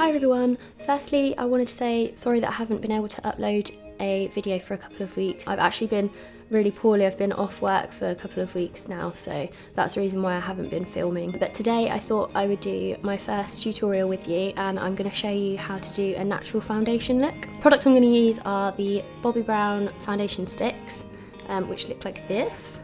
Hi everyone, firstly I wanted to say sorry that I haven't been able to upload a video for a couple of weeks. I've actually been really poorly, I've been off work for a couple of weeks now, so that's the reason why I haven't been filming. But today I thought I would do my first tutorial with you, and I'm going to show you how to do a natural foundation look. Products I'm going to use are the Bobbi Brown foundation sticks, which look like this.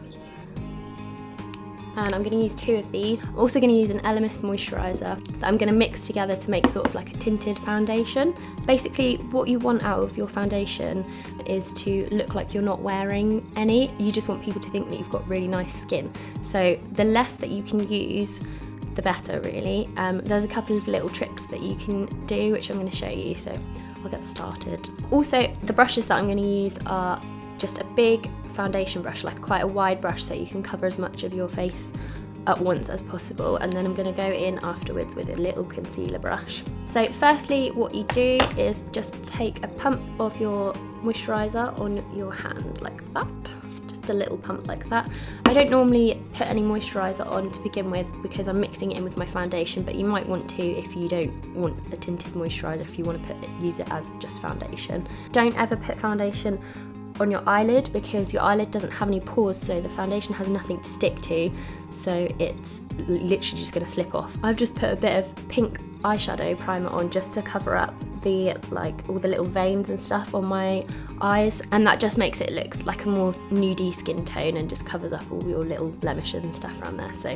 And I'm going to use 2 of these. I'm also going to use an Elemis moisturiser that I'm going to mix together to make sort of like a tinted foundation. Basically, what you want out of your foundation is to look like you're not wearing any. You just want people to think that you've got really nice skin. So the less that you can use, the better really. There's a couple of little tricks that you can do, which I'm going to show you, so I'll get started. Also, the brushes that I'm going to use are just a big foundation brush, like quite a wide brush, so you can cover as much of your face at once as possible, and then I'm going to go in afterwards with a little concealer brush. So firstly, what you do is just take a pump of your moisturiser on your hand like that, just a little pump like that. I don't normally put any moisturiser on to begin with because I'm mixing it in with my foundation, but you might want to if you don't want a tinted moisturiser, if you want to use it as just foundation. Don't ever put foundation on your eyelid because your eyelid doesn't have any pores, so the foundation has nothing to stick to, so it's literally just going to slip off. I've just put a bit of pink eyeshadow primer on just to cover up the all the little veins and stuff on my eyes, and that just makes it look like a more nudie skin tone and just covers up all your little blemishes and stuff around there. So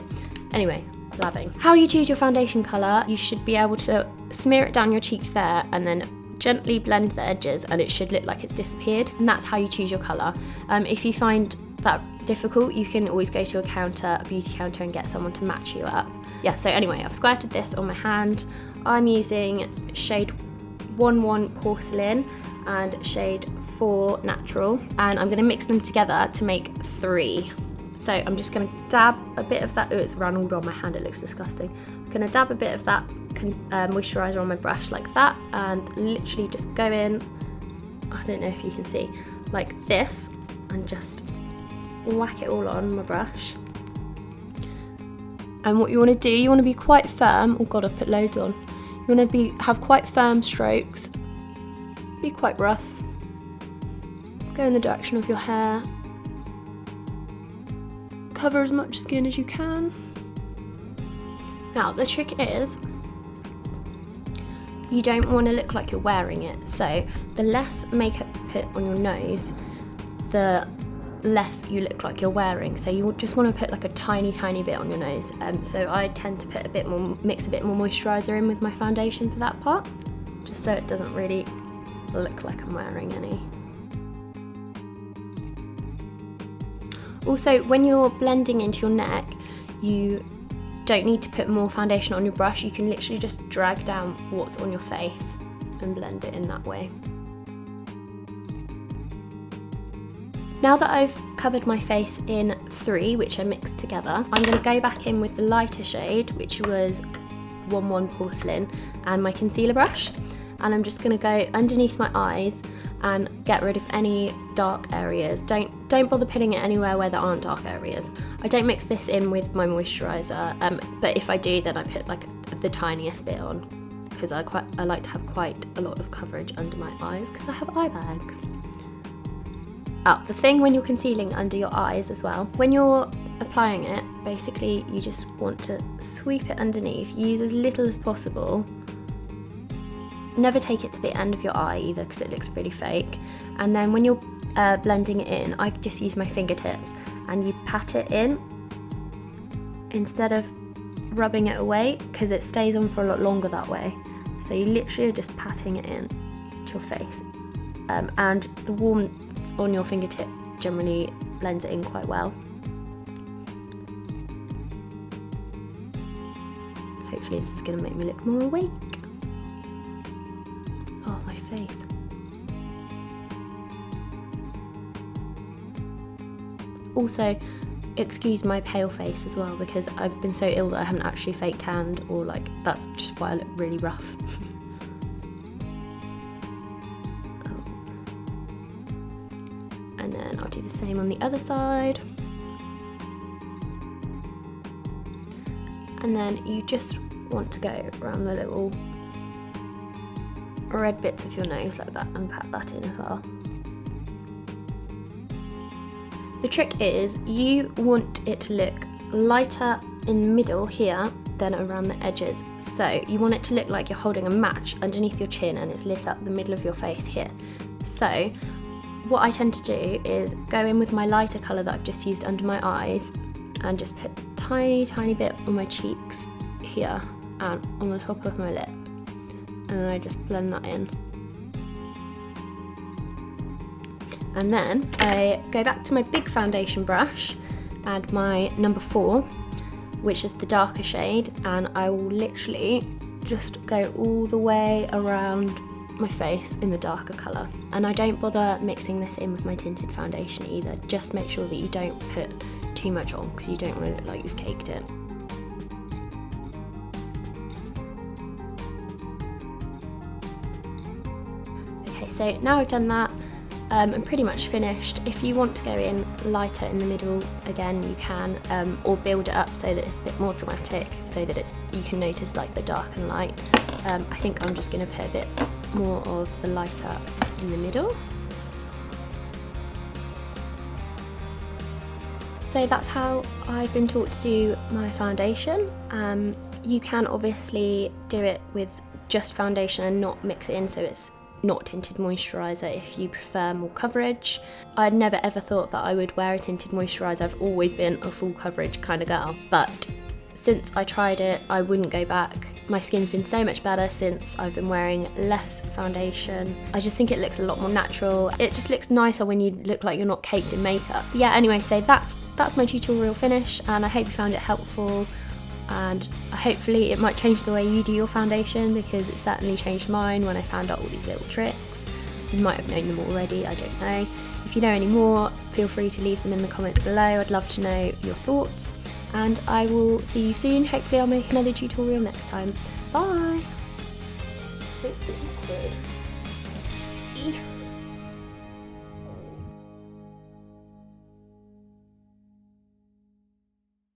anyway, blabbing. How you choose your foundation colour, you should be able to smear it down your cheek there and then gently blend the edges, and it should look like it's disappeared, and that's how you choose your colour. If you find that difficult, you can always go to a beauty counter, and get someone to match you up. Yeah, so anyway, I've squirted this on my hand. I'm using shade 11 Porcelain and shade 4 Natural, and I'm going to mix them together to make 3. So I'm just going to dab a bit of that. Oh, it's run all on my hand, it looks disgusting. I'm going to dab a bit of that moisturiser on my brush like that, and literally just go in, I don't know if you can see, like this, and just whack it all on my brush. And what you want to do, you want to be quite firm. Oh god, I've put loads on. You want to have quite firm strokes, be quite rough, go in the direction of your hair, cover as much skin as you can. Now the trick is, you don't want to look like you're wearing it, so the less makeup you put on your nose, the less you look like you're wearing. So you just want to put like a tiny bit on your nose. So I tend to put mix a bit more moisturiser in with my foundation for that part, just so it doesn't really look like I'm wearing any. Also, when you're blending into your neck, you don't need to put more foundation on your brush. You can literally just drag down what's on your face and blend it in that way. Now that I've covered my face in 3, which I mixed together, I'm going to go back in with the lighter shade, which was 11 Porcelain, and my concealer brush, and I'm just going to go underneath my eyes and get rid of any dark areas. Don't bother putting it anywhere where there aren't dark areas. I don't mix this in with my moisturiser, but if I do, then I put like the tiniest bit on, because I like to have quite a lot of coverage under my eyes because I have eye bags. The thing when you're concealing under your eyes as well, when you're applying it, basically you just want to sweep it underneath, use as little as possible. Never take it to the end of your eye either, because it looks really fake. And then when you're blending it in, I just use my fingertips and you pat it in instead of rubbing it away, because it stays on for a lot longer that way. So you literally are just patting it in to your face, and the warmth on your fingertip generally blends it in quite well. Hopefully this is going to make me look more awake. Oh, my face. Also, excuse my pale face as well, because I've been so ill that I haven't actually fake tanned, or like, that's just why I look really rough. And then I'll do the same on the other side. And then you just want to go around the little red bits of your nose like that and pat that in as well. The trick is you want it to look lighter in the middle here than around the edges. So you want it to look like you're holding a match underneath your chin and it's lit up the middle of your face here. So what I tend to do is go in with my lighter colour that I've just used under my eyes and just put a tiny bit on my cheeks here and on the top of my lip. And then I just blend that in. And then I go back to my big foundation brush and my number 4, which is the darker shade, and I will literally just go all the way around my face in the darker colour. And I don't bother mixing this in with my tinted foundation either. Just make sure that you don't put too much on because you don't want to look like you've caked it. Okay, so now I've done that, I'm pretty much finished. If you want to go in lighter in the middle, again you can, or build it up so that it's a bit more dramatic, so that you can notice like the dark and light. I think I'm just going to put a bit more of the lighter in the middle. So that's how I've been taught to do my foundation. You can obviously do it with just foundation and not mix it in so it's not tinted moisturiser if you prefer more coverage. I'd never ever thought that I would wear a tinted moisturiser. I've always been a full coverage kind of girl, but since I tried it I wouldn't go back. My skin's been so much better since I've been wearing less foundation. I just think it looks a lot more natural. It just looks nicer when you look like you're not caked in makeup. But yeah, anyway, so that's my tutorial finish, and I hope you found it helpful, and hopefully it might change the way you do your foundation, because it certainly changed mine when I found out all these little tricks. You might have known them already, I don't know. If you know any more, feel free to leave them in the comments below. I'd love to know your thoughts, and I will see you soon. Hopefully I'll make another tutorial next time. Bye! So awkward.